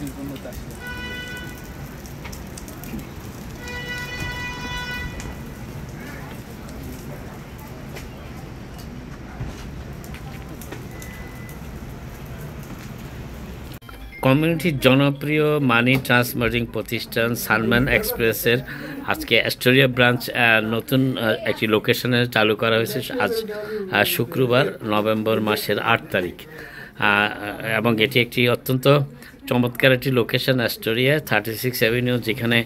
পরিপূর্ণতা আসবে। কমিউনিটির জনপ্রিয় মানি ট্রান্সফারিং প্রতিষ্ঠান সানম্যান এক্সপ্রেসের আজকে অ্যাস্টোরিয়া ব্রাঞ্চ নতুন একটি লোকেশনে চালু করা হয়েছে আজ শুক্রবার নভেম্বর মাসের 8 তারিখ, এবং এটি একটি অত্যন্ত চমৎকার একটি লোকেশন অ্যাস্টোরিয়া 36 অ্যাভিনিউ, যেখানে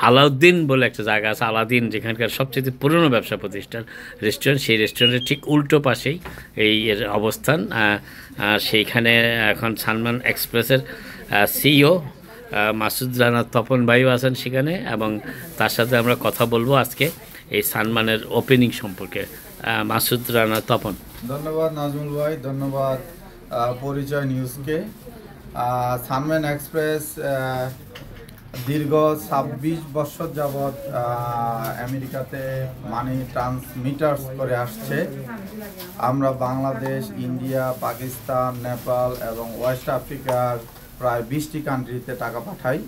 আলাউদ্দিন বলে একটা জায়গা আছে, আলাদিন যেখানকার সবচেয়ে পুরনো ব্যবসা প্রতিষ্ঠান রেস্টুরেন্ট, সেই রেস্টুরেন্টের ঠিক উল্টো পাশেই এই এর অবস্থান। সেইখানে এখন সানম্যান এক্সপ্রেসের সিইও মাসুদ রানা তপন ভাইও আছেন সেখানে, এবং তার সাথে আমরা কথা বলবো আজকে এই সানম্যানের ওপেনিং সম্পর্কে। মাসুদ রানা তপন। ধন্যবাদ নাজমুল ভাই, ধন্যবাদ পরিচয় নিউজকে। সানম্যান এক্সপ্রেস দীর্ঘ 26 বছর যাবৎ আমেরিকাতে মানি ট্রান্সমিটার্স করে আসছে। আমরা বাংলাদেশ, ইন্ডিয়া, পাকিস্তান, নেপাল এবং ওয়েস্ট আফ্রিকার প্রায় 20টি কান্ট্রিতে টাকা পাঠাই।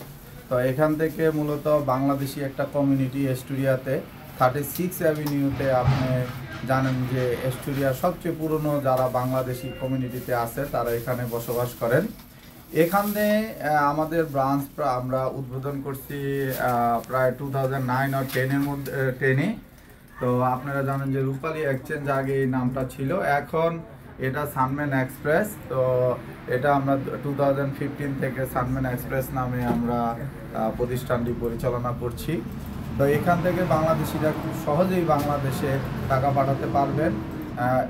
তো এখান থেকে মূলত বাংলাদেশি একটা কমিউনিটি অ্যাস্টোরিয়াতে 36 অ্যাভিনিউতে আপনি জানেন যে অ্যাস্টোরিয়ার সবচেয়ে পুরনো যারা বাংলাদেশি কমিউনিটিতে আছে তারা এখানে বসবাস করেন। এখানে আমাদের ব্রাঞ্চ আমরা উদ্বোধন করছি প্রায় 2009 আর 10-এর মধ্যে 10-এ। তো আপনারা জানেন যে রূপালী এক্সচেঞ্জ আগে এই নামটা ছিল, এখন এটা সানম্যান এক্সপ্রেস। তো এটা আমরা 2015 থেকে সানম্যান এক্সপ্রেস নামে আমরা প্রতিষ্ঠানটি পরিচালনা করছি। তো এখান থেকে বাংলাদেশিরা খুব সহজেই বাংলাদেশে টাকা পাঠাতে পারবেন।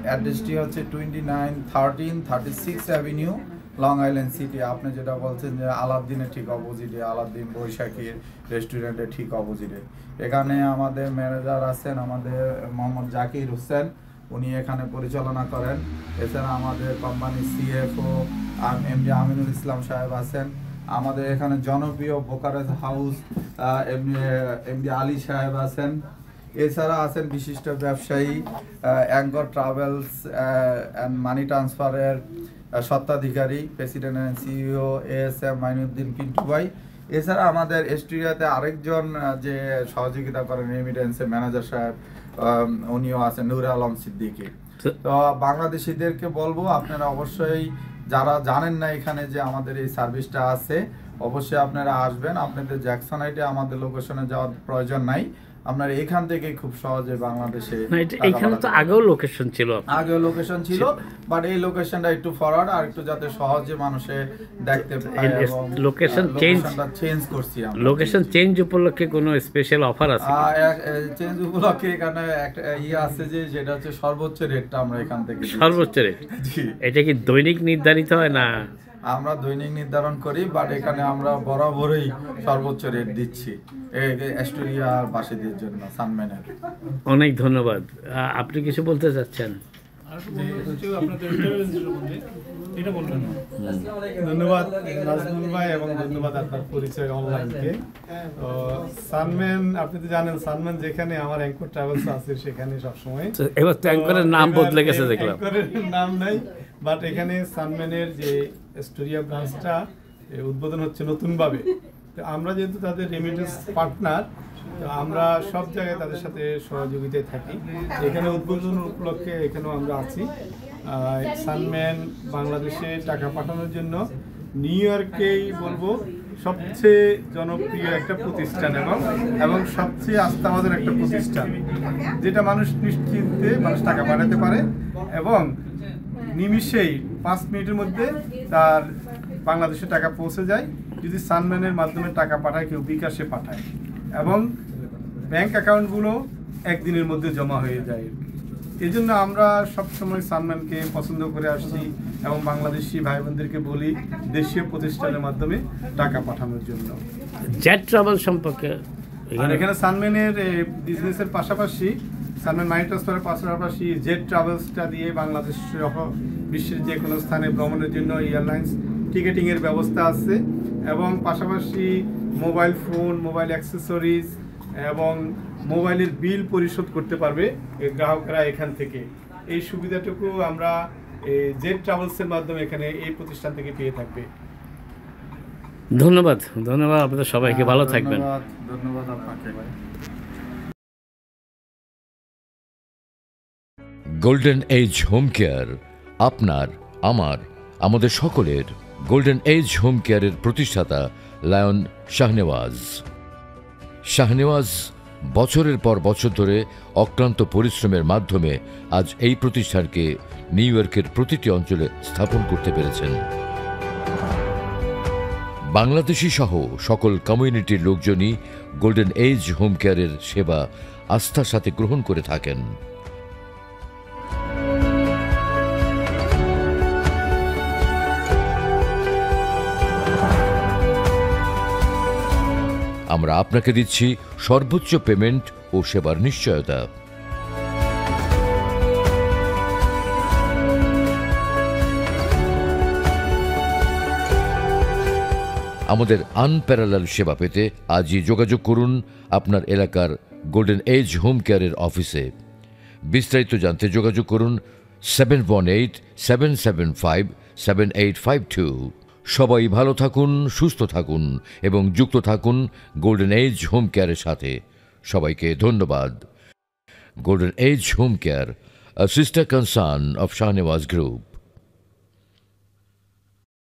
অ্যাড্রেসটি হচ্ছে 2913 36 অ্যাভিনিউ, লং আইল্যান্ড সিটি। আপনি যেটা বলছেন যে আলাদ্দিনের ঠিক অপোজিটে, আলাদ্দিন বৈশাখীর রেস্টুরেন্টের ঠিক অপোজিটে। এখানে আমাদের ম্যানেজার আছেন আমাদের মোহাম্মদ জাকির হোসেন, উনি এখানে পরিচালনা করেন। এছাড়া আমাদের কোম্পানির সিএফও এমডি আমিনুল ইসলাম সাহেব আছেন। আমাদের এখানে জনপ্রিয় ব্রোকারেজ হাউস এমডি আলী সাহেব আছেন। এছাড়া আছেন বিশিষ্ট ব্যবসায়ী অ্যাঙ্কর ট্রাভেলস অ্যান্ড মানি ট্রান্সফারের স্বত্বাধিকারী president and CEO ASM Mainuddin Pintu ভাই। এছাড়া আমাদের অ্যাস্টোরিয়াতে আরেকজন যে সহযোগিতা করেন রেমিটেন্সের ম্যানেজার সাহেব, উনিও আছেন নূর আলম সিদ্দিকী। তো বাংলাদেশিদেরকে বলবো আপনারা অবশ্যই যারা জানেন না এখানে যে আমাদের এই সার্ভিসটা আছে, অবশ্যই আপনারা আসবেন। আপনাদের জ্যাকসনাইটে আমাদের লোকেশনে যাওয়ার প্রয়োজন নাই, আপনারা এখান থেকে খুব সহজে বাংলাদেশে। এখানে তো আগেও লোকেশন ছিল, বাট এই লোকেশনটা একটু ফরওয়ার্ড আর একটু যাতে সহজে মানুষে দেখতে পায় এবং লোকেশন চেঞ্জ করছি আমরা। লোকেশন চেঞ্জ উপলক্ষে কোনো স্পেশাল অফার আছে? চেঞ্জ উপলক্ষে এখানে একটা আছে যে যেটা হচ্ছে সর্বোচ্চ রেটটা আমরা এখান থেকে সর্বোচ্চ রেট। জি, এটা কি দৈনিক নির্ধারিত হয় না? আমরা দৈনিক নির্ধারণ করি, বাট এখানে আমরা বরাবরই সর্বোচ্চ রেট দিচ্ছি অ্যাস্টোরিয়া বাসীদের জন্য সানম্যানের। অনেক ধন্যবাদ। আপনি কিছু বলতে চাচ্ছেন? ধন্যবাদ নাজমুল ভাই এবং ধন্যবাদ আপনার পরিচয় অনলাইনকে। তো সানম্যান, আপনি তো জানেন সানম্যান যেখানে আমার অ্যাঙ্কর ট্রাভেলস আছে সেখানে সবসময়। এবার তো অ্যাঙ্করের নাম বদলে গেছে দেখলাম। অ্যাঙ্করের নাম নাই, বাট এখানে সানম্যানের যে অ্যাস্টোরিয়া ব্রাঞ্চটা উদ্বোধন হচ্ছে নতুনভাবে। তো আমরা যেহেতু তাদের রেমিটেন্স পার্টনার, তো আমরা সব জায়গায় তাদের সাথে সহযোগিতায় থাকি। এখানে উদ্বোধন উপলক্ষে এখানেও আমরা আছি। সানম্যান বাংলাদেশে টাকা পাঠানোর জন্য নিউ ইয়র্কেই বলবো সবচেয়ে জনপ্রিয় একটা প্রতিষ্ঠান এবং সবচেয়ে আস্থাভাজন একটা প্রতিষ্ঠান, যেটা মানুষ নিশ্চিন্তে মানুষ টাকা পাঠাতে পারে এবং নিমিষেই 5 মিনিটের মধ্যে তার বাংলাদেশে টাকা পৌঁছে যায় যদি সানম্যানের মাধ্যমে টাকা পাঠায়, কেউ বিকাশে পাঠায়, এবং ব্যাংক অ্যাকাউন্টগুলো একদিনের মধ্যে জমা হয়ে যায়। এই জন্য আমরা সবসময় সানম্যানকে পছন্দ করে আসছি এবং বাংলাদেশি ভাই বোনদেরকে বলি দেশীয় প্রতিষ্ঠানের মাধ্যমে টাকা পাঠানোর জন্য। জেট ট্রাভেল সম্পর্কে এখানে সানম্যানের বিজনেসের পাশাপাশি, সানম্যান মানি ট্রান্সফারের পাশাপাশি জেট ট্রাভেলসটা দিয়ে বাংলাদেশ সহ বিশ্বের যে কোনো স্থানে ভ্রমণের জন্য এয়ারলাইন্স টিকেটিংয়ের ব্যবস্থা আছে, এবং পাশাপাশি মোবাইল ফোন, মোবাইল অ্যাক্সেসরিজ এবং মোবাইলের বিল পরিশোধ করতে পারবে এই গ্রাহকরা এখান থেকে। এই সুবিধাটুকু আমরা জেট ট্রাভেলসের মাধ্যমে এখানে এই প্রতিষ্ঠান থেকে পেয়ে থাকবে। ধন্যবাদ ধন্যবাদ আপনাদের সবাইকে, ভালো থাকবেন। ধন্যবাদ আপনাকে। গোল্ডেন এজ হোম কেয়ার আপনার, আমার, আমাদের সকলের। গোল্ডেন এজ হোম কেয়ারের প্রতিষ্ঠাতা লায়ন শাহনেওয়াজ। শাহনেওয়াজ বছরের পর বছর ধরে অক্লান্ত পরিশ্রমের মাধ্যমে আজ এই প্রতিষ্ঠানকে নিউ ইয়র্কের প্রতিটি অঞ্চলে স্থাপন করতে পেরেছেন। বাংলাদেশি সহ সকল কমিউনিটির লোকজনই গোল্ডেন এজ হোম কেয়ারের সেবা আস্থার সাথে গ্রহণ করে থাকেন। আমরা আপনাকে দিচ্ছি সর্বোচ্চ পেমেন্ট ও সেবার নিশ্চয়তা। আমাদের আনপ্যারালাল সেবা পেতে আজই যোগাযোগ করুন আপনার এলাকার গোল্ডেন এজ হোম কেয়ারের অফিসে। বিস্তারিত জানতে যোগাযোগ করুন 7187757852। সবাই ভালো থাকুন, সুস্থ থাকুন এবং যুক্ত থাকুন গোল্ডেন এজ হোম কেয়ারের সাথে। সবাইকে ধন্যবাদ। Golden age home care, a sister concern of Shahnewaz Group.